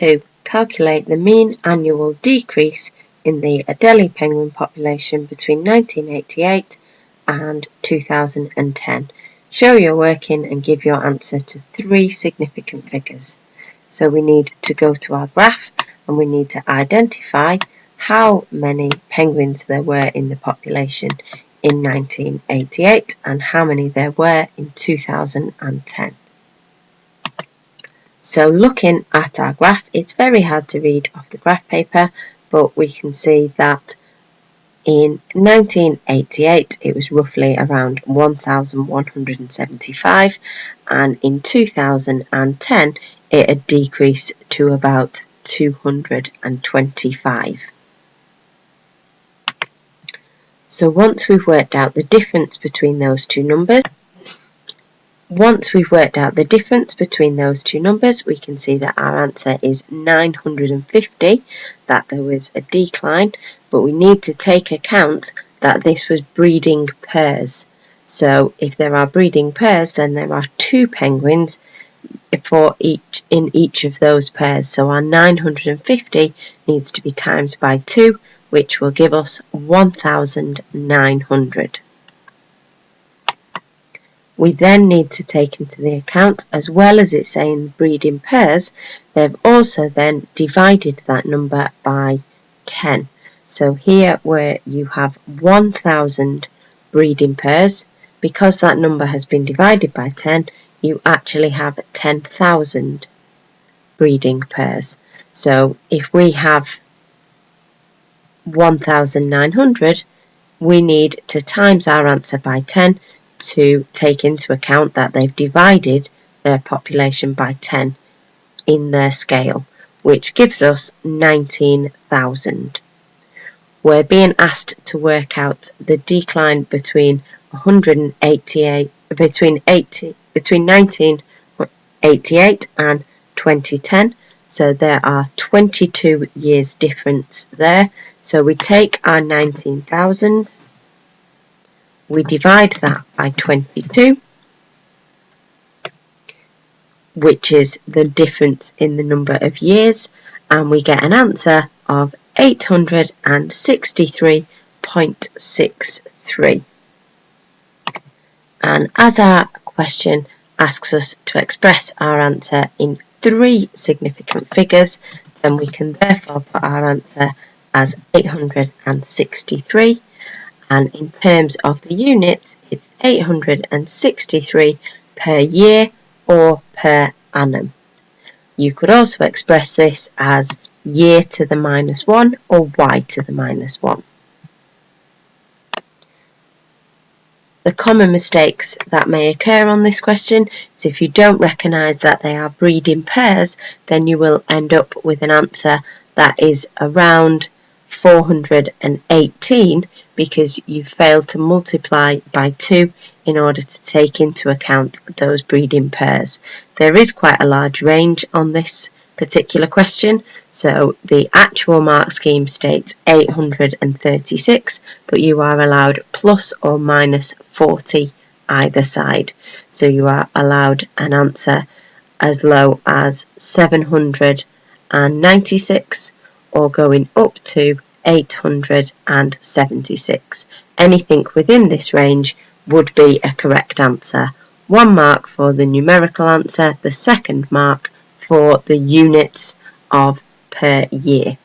2. Calculate the mean annual decrease in the Adelie penguin population between 1988 and 2010. Show your working and give your answer to 3 significant figures. So we need to go to our graph and we need to identify how many penguins there were in the population in 1988 and how many there were in 2010. So looking at our graph, it's very hard to read off the graph paper, but we can see that in 1988 it was roughly around 1,175, and in 2010 it had decreased to about 225. So once we've worked out the difference between those two numbers, we can see that our answer is 950, that there was a decline, but we need to take account that this was breeding pairs. So if there are breeding pairs, then there are 2 penguins in each of those pairs. So our 950 needs to be times by 2, which will give us 1,900. We then need to take into the account, as well as it's saying breeding pairs, they've also then divided that number by 10. So here where you have 1,000 breeding pairs, because that number has been divided by 10, you actually have 10,000 breeding pairs. So if we have 1,900, we need to times our answer by 10 to take into account that they've divided their population by 10 in their scale, which gives us 19,000. We're being asked to work out the decline between 1988 and 2010. So there are 22 years difference there. So we take our 19,000, we divide that by 22, which is the difference in the number of years, and we get an answer of 863.63. And as our question asks us to express our answer in 3 significant figures, then we can therefore put our answer as 863, and in terms of the units, it's 863 per year or per annum. You could also express this as year to the minus 1 or y to the minus 1. The common mistakes that may occur on this question is if you don't recognise that they are breeding pairs, then you will end up with an answer that is around 418 because you failed to multiply by 2 in order to take into account those breeding pairs. There is quite a large range on this particular question, so the actual mark scheme states 836, but you are allowed plus or minus 40 either side. So you are allowed an answer as low as 796 or going up to 876. Anything within this range would be a correct answer. 1 mark for the numerical answer, the second mark for the units of per year.